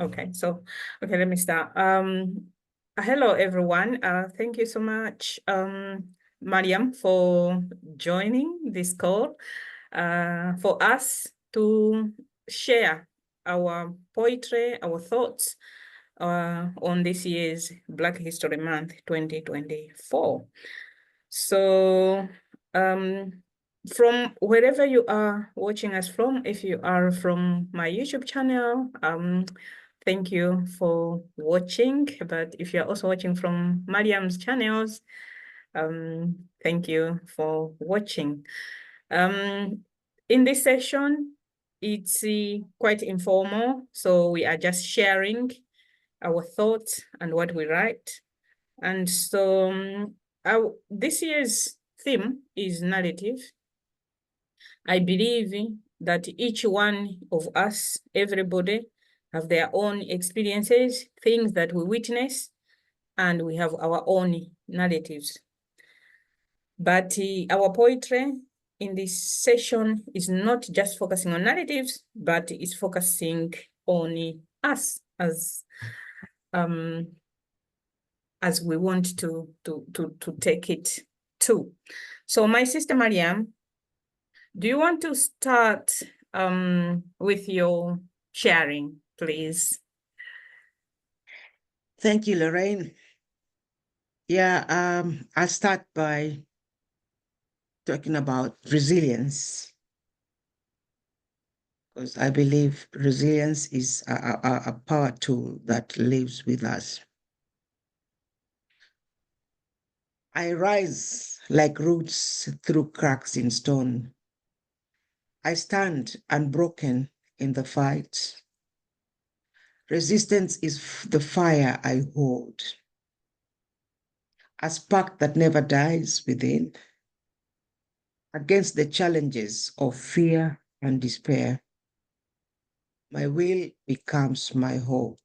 Okay, so let me start. Hello everyone. Thank you so much, Mariam, for joining this call. For us to share our poetry, our thoughts on this year's Black History Month 2024. So from wherever you are watching us from, if you are from my YouTube channel, thank you for watching. But if you're also watching from Mariam's channels, thank you for watching. In this session, it's quite informal, so we are just sharing our thoughts and what we write. And so this year's theme is narrative. I believe that each one of us, everybody, have their own experiences, things that we witness, and we have our own narratives. But our poetry in this session is not just focusing on narratives, but it's focusing on us as we want to take it to. So my sister Mariam, do you want to start with your sharing, please? Thank you, Lorraine. Yeah, I'll start by talking about resilience, because I believe resilience is a power tool that lives with us. I rise like roots through cracks in stone. I stand unbroken in the fight. Resistance is the fire I hold, a spark that never dies within, against the challenges of fear and despair. My will becomes my hope.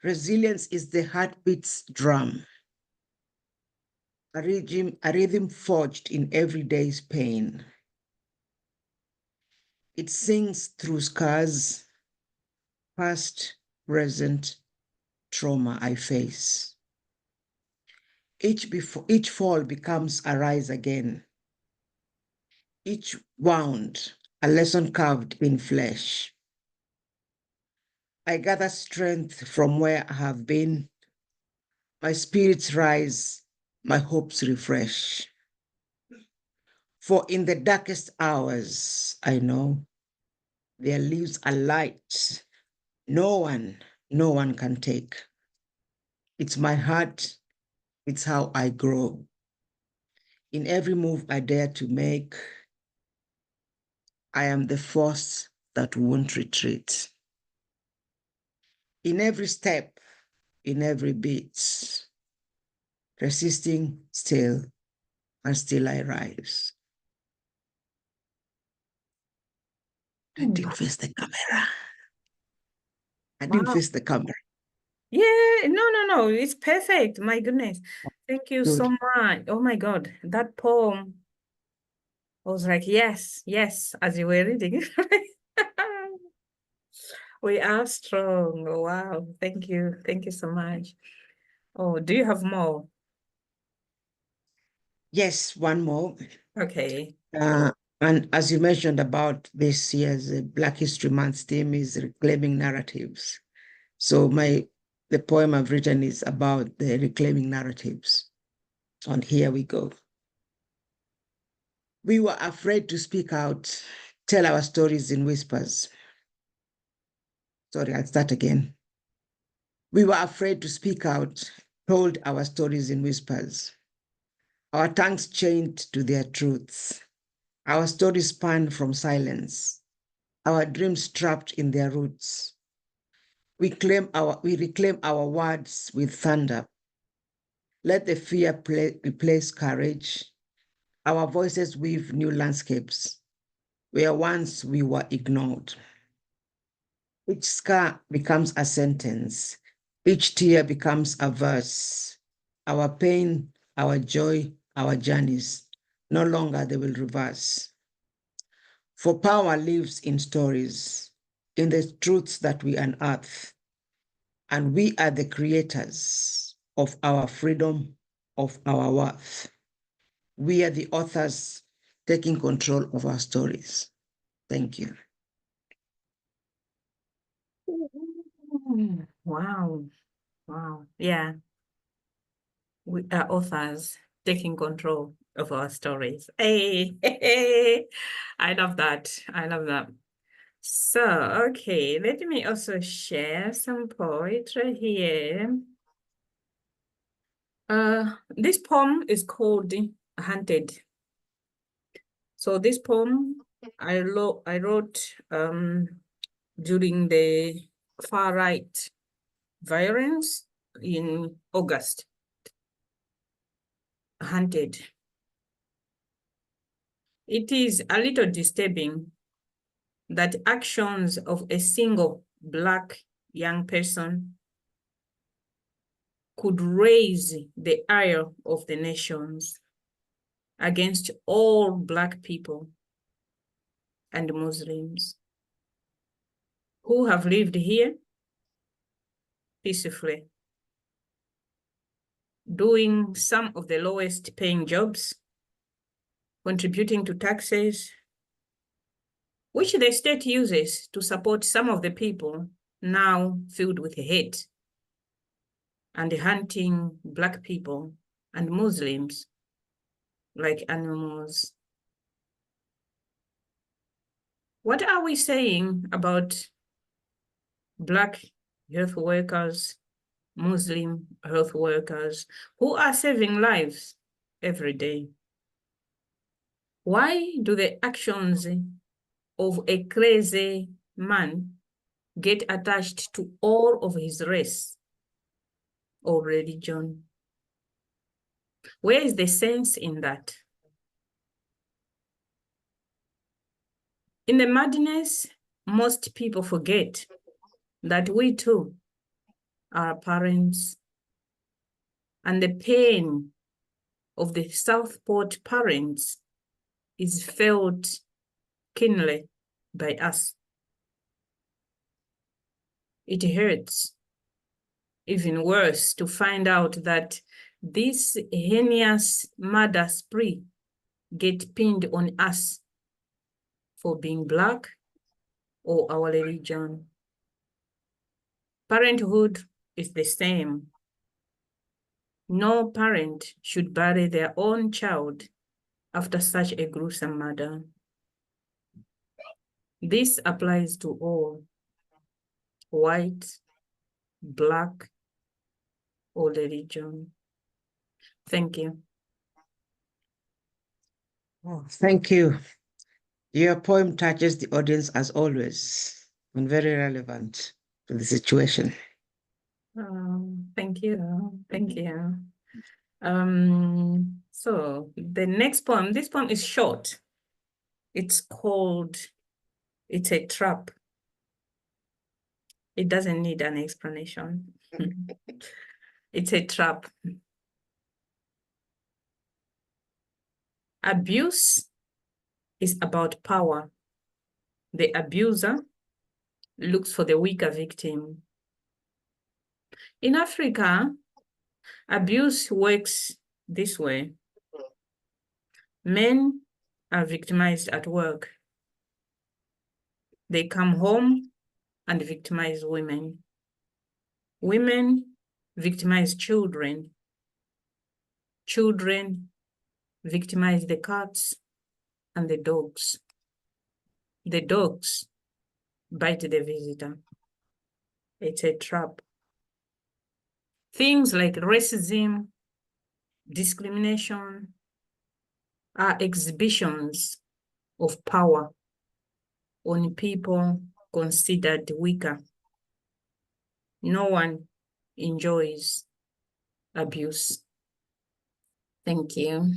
Resilience is the heartbeat's drum, a rhythm forged in everyday's pain. It sings through scars, past, present, trauma I face. Each fall becomes a rise again. Each wound, a lesson carved in flesh. I gather strength from where I have been. My spirits rise, my hopes refresh. For in the darkest hours, I know there lives a light no one can take. It's my heart, it's how I grow. In every move I dare to make, I am the force that won't retreat. In every step, in every beat, resisting still, and still I rise. I didn't face the camera. I didn't face the camera. Yeah, no, it's perfect. My goodness. Thank you Good. so much. Oh my God, that poem, I was like, yes, as you were reading. We are strong. Wow, thank you so much. Oh, do you have more? Yes, one more. Okay. And as you mentioned about this year's Black History Month theme is reclaiming narratives. So the poem I've written is about the reclaiming narratives. And here we go. We were afraid to speak out, tell our stories in whispers. Sorry, I'll start again. We were afraid to speak out, told our stories in whispers. Our tongues chained to their truths. Our stories spanned from silence. Our dreams trapped in their roots. We reclaim our words with thunder. Let the fear replace courage. Our voices weave new landscapes where once we were ignored. Each scar becomes a sentence. Each tear becomes a verse. Our pain, our joy, our journeys, no longer they will reverse. For power lives in stories. in the truths that we unearth. And we are the creators of our freedom, of our worth. We are the authors taking control of our stories. Thank you. Wow. Wow. Yeah. We are authors taking control of our stories. Hey, I love that. I love that. So, okay, let me also share some poetry here. This poem is called Hunted. So this poem I wrote during the far-right violence in August. Hunted. It is a little disturbing that actions of a single Black young person could raise the ire of the nations against all Black people and Muslims who have lived here peacefully, doing some of the lowest paying jobs, contributing to taxes, which the state uses to support some of the people now filled with hate, and hunting Black people and Muslims like animals. What are we saying about Black health workers, Muslim health workers who are saving lives every day? Why do the actions of a crazy man get attached to all of his race or religion? Where is the sense in that? In the madness, most people forget that we too are parents, and the pain of the Southport parents is felt keenly by us. It hurts even worse to find out that this heinous murder spree get pinned on us for being Black or our religion. Parenthood is the same. No parent should bury their own child after such a gruesome murder. This applies to all, white, Black, or religion. Thank you. Oh, thank you. Your poem touches the audience as always and very relevant to the situation. Thank you. Thank you. So the next poem, this poem is short. It's called It's a Trap. It doesn't need an explanation. It's a trap. Abuse is about power. The abuser looks for the weaker victim. In Africa, abuse works this way. Men are victimized at work. They come home and victimize women. Women victimize children. Children victimize the cats and the dogs. The dogs bite the visitor. It's a trap. Things like racism, discrimination are exhibitions of power on people considered weaker. No one enjoys abuse. Thank you.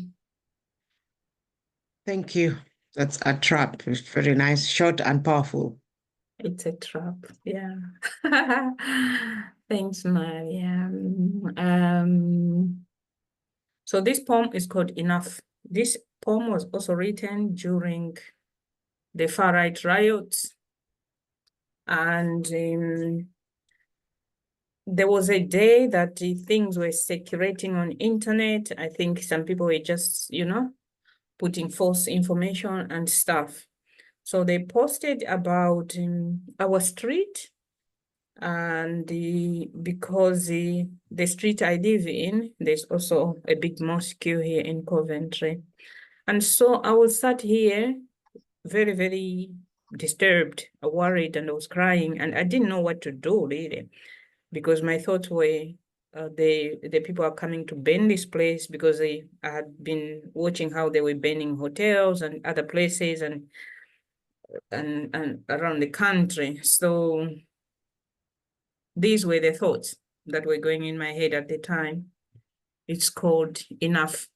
Thank you. That's a trap. It's very nice, short and powerful. It's a trap, yeah. Thanks, Mariam. So this poem is called Enough. This poem was also written during the far-right riots And there was a day that things were circulating on internet. I think some people were just, putting false information and stuff. So they posted about our street, and because the street I live in, there's also a big mosque here in Coventry. And so I was sat here very, very disturbed, worried, and I was crying, and I didn't know what to do really, because my thoughts were the people are coming to burn this place, because I had been watching how they were burning hotels and other places and around the country. So these were the thoughts that were going in my head at the time. It's called Enough.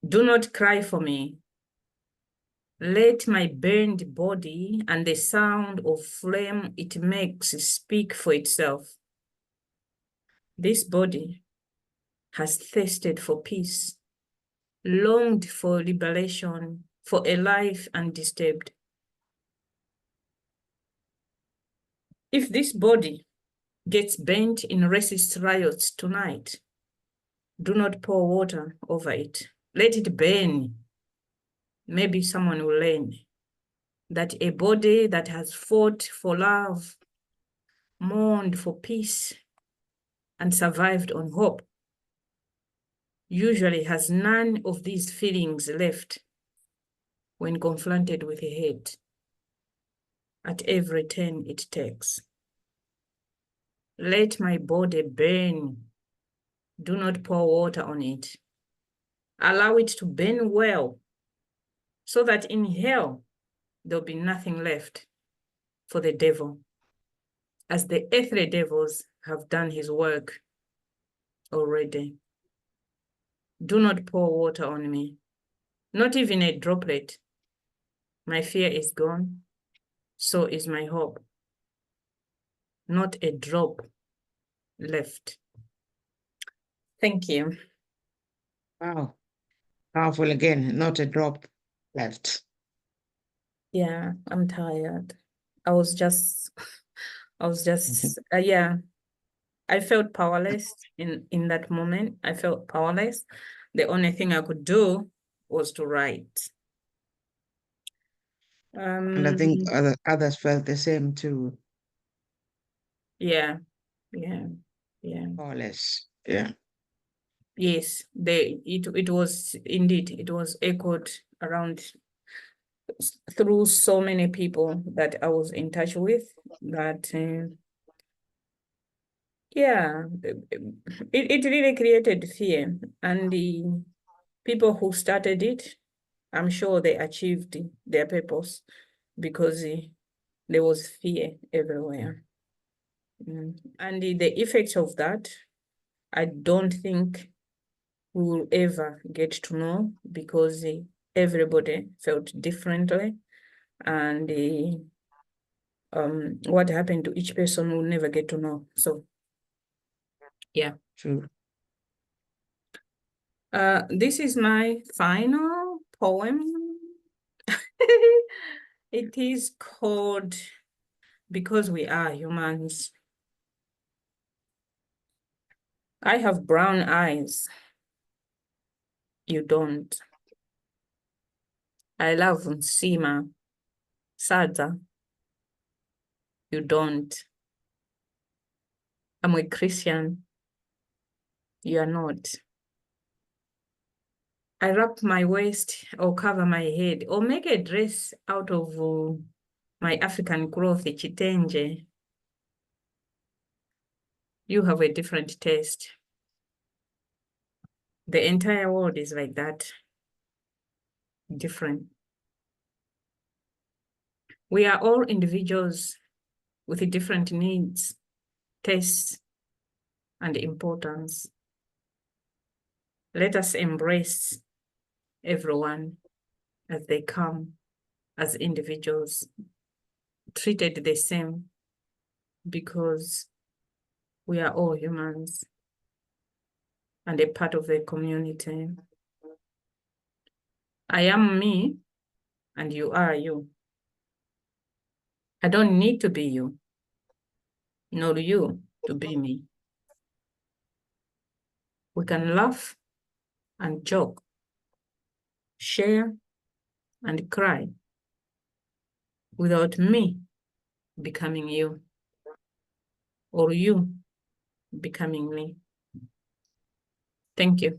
Do not cry for me. Let my burned body and the sound of flame it makes speak for itself. This body has thirsted for peace, longed for liberation, for a life undisturbed. If this body gets burnt in racist riots tonight, do not pour water over it. Let it burn. Maybe someone will learn that a body that has fought for love, mourned for peace, and survived on hope usually has none of these feelings left when confronted with a hate at every turn it takes. Let my body burn. Do not pour water on it. Allow it to burn well, so that in hell there'll be nothing left for the devil, as the earthly devils have done his work already. Do not pour water on me, not even a droplet. My fear is gone, so is my hope. Not a drop left. Thank you. Wow. Powerful again, not a drop left. Yeah, I'm tired. I was just, yeah, I felt powerless in that moment. I felt powerless. The only thing I could do was to write. And I think others felt the same too. Yeah. More or less. Yeah. Yes, it was indeed, it was echoed around through so many people that I was in touch with, that yeah, it really created fear. And the people who started it, I'm sure they achieved their purpose, because there was fear everywhere. And the effects of that, I don't think we will ever get to know, because everybody felt differently, and what happened to each person will never get to know. So yeah. True. This is my final poem. It is called Because We Are Humans. I have brown eyes. You don't. I love Nsima, Sada. You don't. I'm a Christian. You are not. I wrap my waist or cover my head or make a dress out of my African cloth, chitenje. You have a different taste. The entire world is like that. Different. We are all individuals with different needs, tastes, and importance. Let us embrace everyone as they come, as individuals, treated the same, because we are all humans and a part of the community. I am me, and you are you. I don't need to be you, nor you to be me. We can laugh and joke, share and cry without me becoming you or you becoming me. Thank you.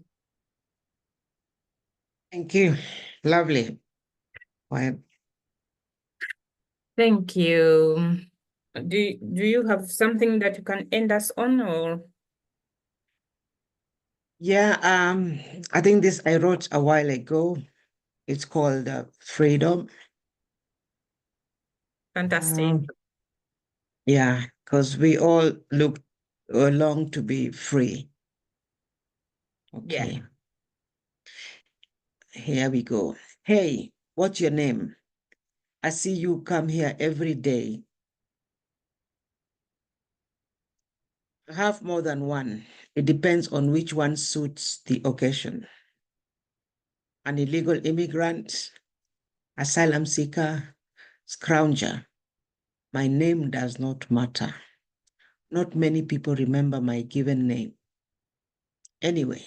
Thank you. Lovely. Well, thank you. Do you have something that you can end us on, or? yeah, I think this I wrote a while ago. It's called Freedom. Fantastic. Yeah, because we all look long to be free. Okay. Yeah. Here we go. Hey, what's your name? I see you come here every day. I have more than one. It depends on which one suits the occasion. An illegal immigrant, asylum seeker, scrounger. My name does not matter. Not many people remember my given name. Anyway,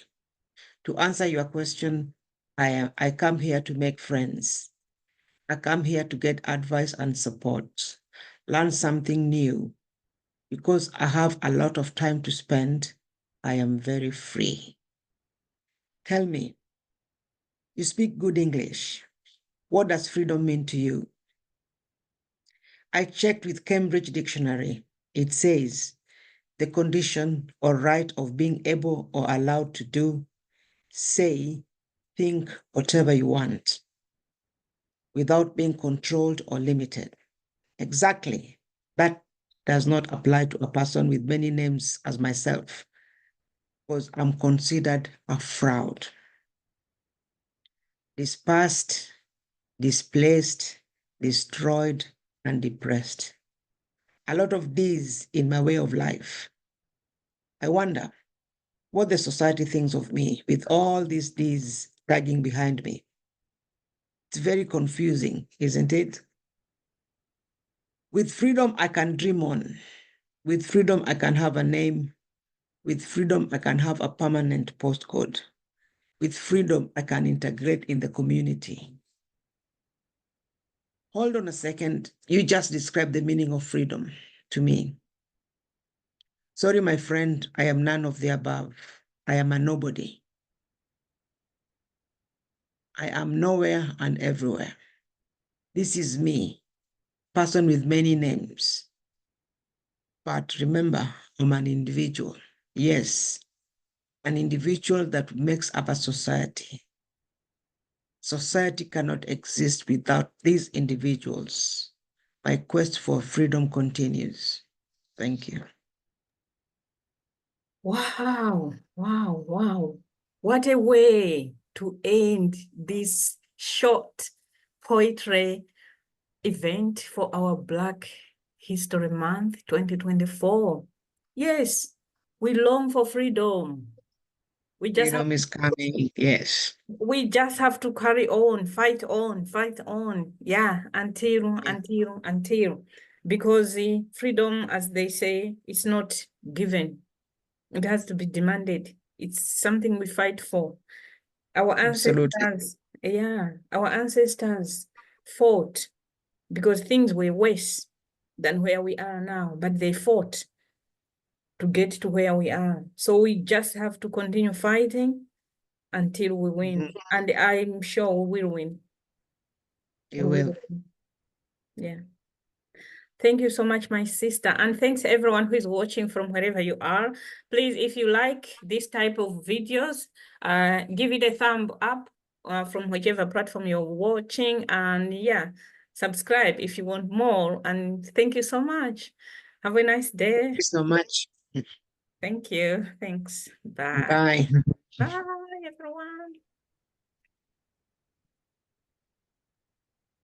to answer your question, I come here to make friends. I come here to get advice and support, learn something new. Because I have a lot of time to spend, I am very free. Tell me, you speak good English. What does freedom mean to you? I checked with Cambridge Dictionary. It says, the condition or right of being able or allowed to do, say, think whatever you want, without being controlled or limited. Exactly. That does not apply to a person with many names as myself, because I'm considered a fraud. Dispersed, displaced, destroyed, and depressed. A lot of these in my way of life. I wonder what the society thinks of me with all these D's tagging behind me. It's very confusing, isn't it? With freedom, I can dream on. With freedom, I can have a name. With freedom, I can have a permanent postcode. With freedom, I can integrate in the community. Hold on a second. You just described the meaning of freedom to me. Sorry, my friend, I am none of the above. I am a nobody. I am nowhere and everywhere. This is me, person with many names. But remember, I'm an individual. Yes, an individual that makes up a society. Society cannot exist without these individuals. My quest for freedom continues. Thank you. Wow, wow, wow. What a way to end this short poetry event for our Black History Month 2024. Yes, we long for freedom. Freedom is coming, yes. We just have to carry on, fight on, fight on. Yeah, until, because the freedom, as they say, is not given. It has to be demanded. It's something we fight for. Our ancestors, our ancestors fought because things were worse than where we are now, but they fought to get to where we are. So we just have to continue fighting until we win. And I'm sure we will win. You will. Yeah. Thank you so much, my sister. And thanks everyone who is watching from wherever you are. Please, if you like this type of videos, give it a thumb up from whichever platform you're watching. And yeah, subscribe if you want more. And thank you so much. Have a nice day. Thank you so much. Thank you. Thanks. Bye. Bye. Bye, everyone.